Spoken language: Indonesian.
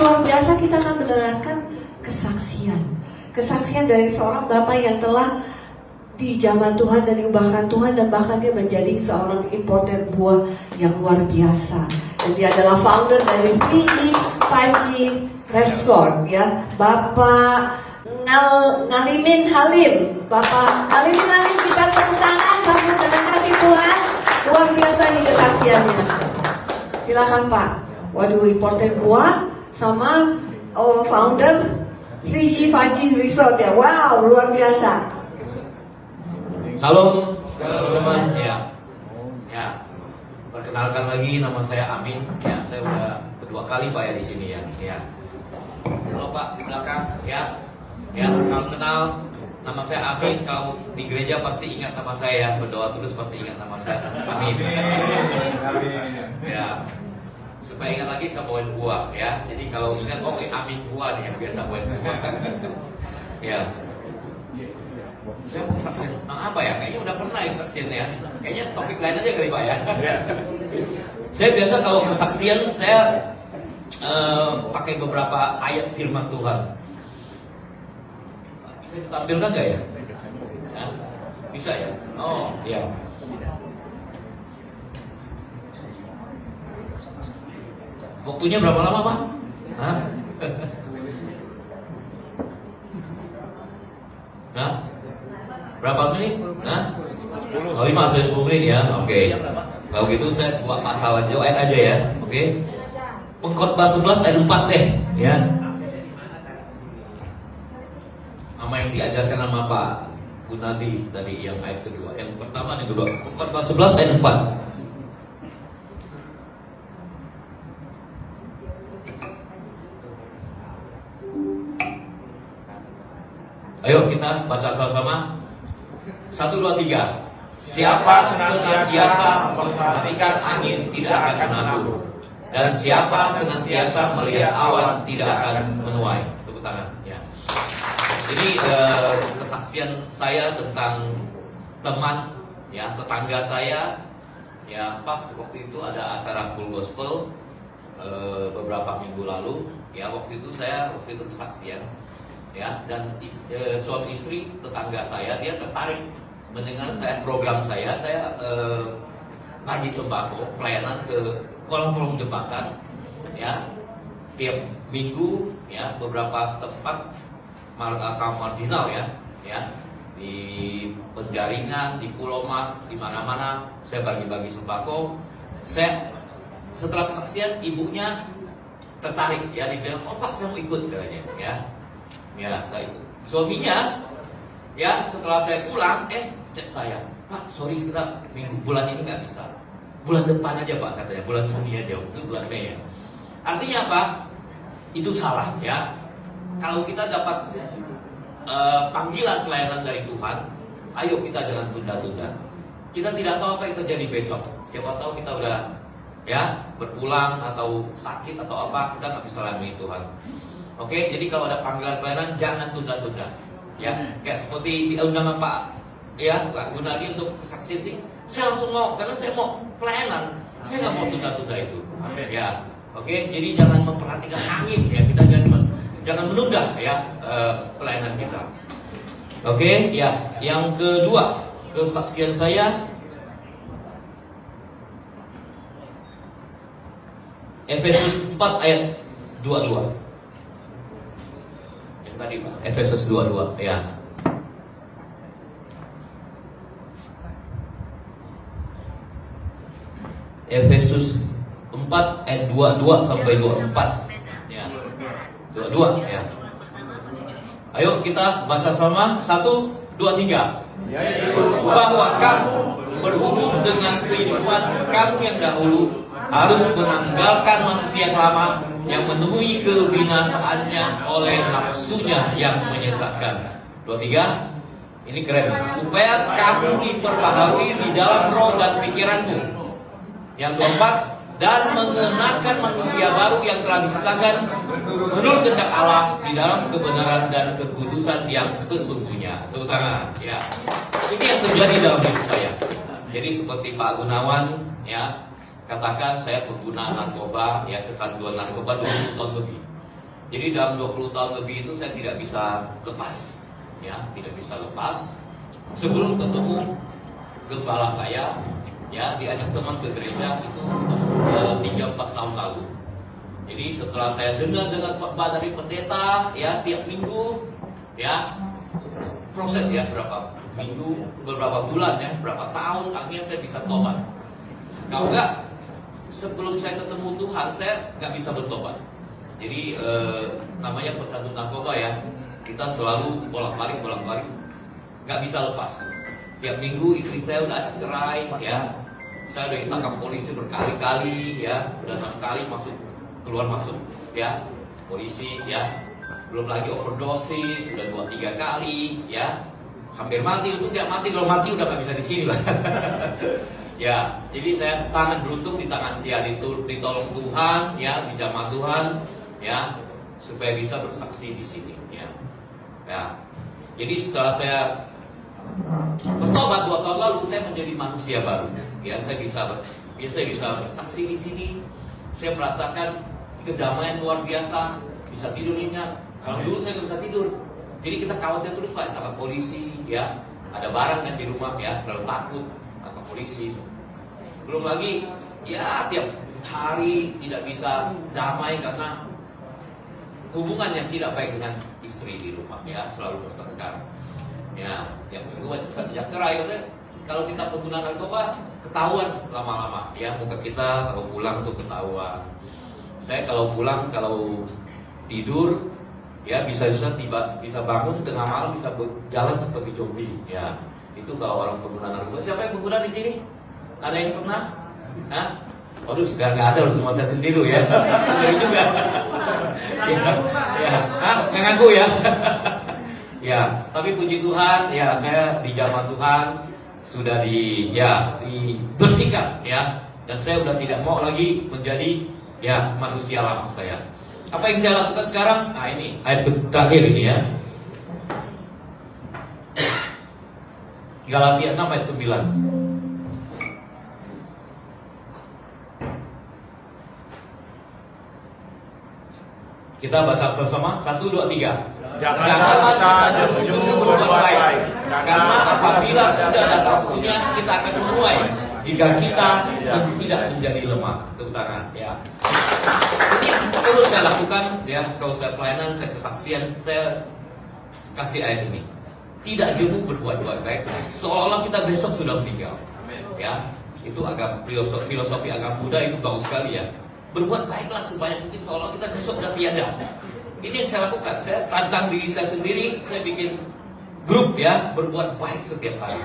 luar biasa kita akan mendengarkan kesaksian dari seorang bapak yang telah dijamah Tuhan dan diubahkan Tuhan, dan bahkan dia menjadi seorang importer buah yang luar biasa. Dan dia adalah founder dari 5G Resort, ya, Bapak Ngalimin Halim. Bapak Ngalimin Halim, kita tepuk tangan, sambut dengan kasih Tuhan. Luar biasa ini kesaksiannya. Silakan Pak. Waduh, importer buah sama founder 5G Resort, ya. Wow, luar biasa. Salam teman-teman, ya. Perkenalkan lagi, nama saya Amin. Ya, saya udah kedua kali Pak ya di sini ya. Halo Pak di belakang, ya. Kalau kenal, nama saya Amin. Kalau di gereja pasti ingat nama saya. Berdoa terus pasti ingat nama saya. Amin. Ya. Supaya ingat lagi saya bawain buah, ya. Jadi kalau ingat, Amin buah nih yang biasa bawain buah. Ya. Saya mau kesaksian apa ya? Kayaknya udah pernah ya kesaksian ya. Kayaknya topik lain aja kali Pak ya. Saya biasa kalau kesaksian saya pakai beberapa ayat firman Tuhan. Bisa ditampilkan nggak ya? Bisa ya? Oh iya. Waktunya berapa lama Pak? Berapa menit? 10 sampai 10 menit ya. Oke. Kalau gitu saya buat pasal ayat aja ya. Oke. Pengkhotbah 11 ayat 4 deh, ya. Nama yang diajarkan sama Pak Gunadi tadi yang ayat kedua. Yang pertama yang kedua. Pengkhotbah 11 ayat 4. Ayo kita baca sama-sama. 1, 2, 3. Siapa senantiasa memperhatikan angin tidak akan menabur, dan siapa senantiasa melihat awan tidak akan menuai. Tepuk tangan. Ya. Ini kesaksian saya tentang teman, ya, tetangga saya. Ya, pas waktu itu ada acara full gospel beberapa minggu lalu. Ya, waktu itu kesaksian. Ya, dan suami istri tetangga saya, dia tertarik mendengar program saya bagi sembako pelayanan ke kolong-kolong jembatan, ya, tiap minggu, ya, beberapa tempat kaum marginal, ya, di Penjaringan, di Pulau Mas, di mana-mana saya bagi-bagi sembako. Setelah kesaksian, ibunya tertarik, ya, dia bilang, Pak saya mau ikut katanya, ya, saya ikut. Suaminya, ya, setelah saya pulang, cek saya, Pak, sorry kita bulan ini nggak bisa, bulan depan aja Pak katanya, bulan Juni aja, itu bulan Mei ya. Artinya apa? Itu salah, ya. Kalau kita dapat panggilan pelayanan dari Tuhan, ayo kita jangan tunda-tunda. Kita tidak tahu apa yang terjadi besok. Siapa tahu kita udah, ya, berpulang atau sakit atau apa, kita nggak bisa layani Tuhan. Oke, jadi kalau ada panggilan pelayanan jangan tunda-tunda. Ya, kayak seperti diundang Pak, ya, Pak Gunadi untuk kesaksian sih, saya langsung mau, karena saya mau pelayanan, saya nggak mau tunda-tunda itu. Ya, oke, jadi jangan memperhatikan angin, ya, kita jangan menunda, ya, pelayanan kita. Oke, ya, yang kedua kesaksian saya, Efesus 4 ayat 22. Tadi Pak, Efesus 22, ya. Efesus 4 ayat 22 sampai 24. Ya. 22, ya. Ayo kita baca sama. 1, 2, 3. Bahwa kamu berhubung dengan kehidupan kamu yang dahulu harus menanggalkan manusia yang lama yang menemui kebinasaannya oleh nafsunya yang menyesatkan. 23. Ini keren. Supaya kamu diperbaharui di dalam roh dan pikiranmu. Yang 24. Dan mengenakan manusia baru yang telah diciptakan menurut kehendak Allah di dalam kebenaran dan kekudusan yang sesungguhnya. Tepuk tangan. Ya. Ini yang terjadi dalam hidup saya. Jadi seperti Pak Gunawan, ya, katakan saya pengguna narkoba, ya, kecanduan narkoba 20 tahun lebih. Jadi dalam 20 tahun lebih itu saya tidak bisa lepas, ya, tidak bisa lepas. Sebelum ketemu gembala saya, ya, diajak teman ke gereja itu 3-4 tahun lalu. Jadi setelah saya dengar khotbah dari pendeta, ya, tiap minggu, ya, proses ya berapa minggu, beberapa bulan, ya, berapa tahun, akhirnya saya bisa tobat. Kalau enggak, sebelum saya ketemu Tuhan, saya nggak bisa bertobat. Jadi namanya pecandu narkoba, ya, kita selalu bolak-balik, nggak bisa lepas. Tiap minggu istri saya udah ajak cerai, ya, saya udah ditangkap polisi berkali-kali, ya, udah 6 kali keluar masuk, ya, polisi, ya, belum lagi overdosis, sudah 2-3 kali, ya, hampir mati. Itu tidak mati, kalau mati udah nggak bisa di sini lah. Ya, jadi saya sangat beruntung di tangan dia, ditolong Tuhan, ya, dijamah Tuhan, ya, supaya bisa bersaksi di sini, ya. Ya, jadi setelah saya bertobat 2 tahun lalu, saya menjadi manusia baru. Ya, saya bisa bersaksi di sini. Saya merasakan kedamaian luar biasa, bisa tidur nyenyak. Kalau dulu saya nggak bisa tidur, jadi kita khawatir terus Pak, sama polisi, ya, ada barang kan di rumah, ya, selalu takut sama polisi. Belum lagi, ya, tiap hari tidak bisa damai karena hubungan yang tidak baik dengan istri di rumah, ya, selalu bertengkar. Ya, tiap minggu sejak cerai, katanya, kalau kita pengguna narkoba ketahuan lama-lama, ya, muka kita kalau pulang tuh ketahuan. Saya kalau pulang, kalau tidur, ya, bisa bangun tengah malam, bisa jalan seperti zombie, ya. Itu kalau orang pengguna narkoba. Siapa yang pengguna di sini? Ada yang pernah? Hah? Waduh, sekarang nggak ada, semua saya sendiri, ya. Sendiri juga. Ya, nggak ngaku, ya. Ya, tapi puji Tuhan, ya, saya dijamah Tuhan, sudah dibersihkan, ya, dan saya udah tidak mau lagi menjadi, ya, manusia lama saya. Apa yang saya lakukan sekarang? Nah, ini ayat terakhir ini, ya. Galatia 6 ayat 9. Kita baca sama-sama, 1, 2, 3. Janganlah kita jujur berbuat baik, karena apabila sudah datang waktunya, kita akan menuai jika kita tidak menjadi lemah. Tepuk tangan, ya. Ini terus saya lakukan, ya, kalau saya pelayanan, saya kesaksian, saya kasih ayat ini. Tidak jemu berbuat baik, seolah kita besok sudah meninggal. Ya, itu filosofi agama Buddha itu bagus sekali, ya. Berbuat baiklah sebanyak mungkin seolah kita besok sudah tiada. Ini yang saya lakukan. Saya tantang diri saya sendiri. Saya bikin grup, ya, berbuat baik setiap hari.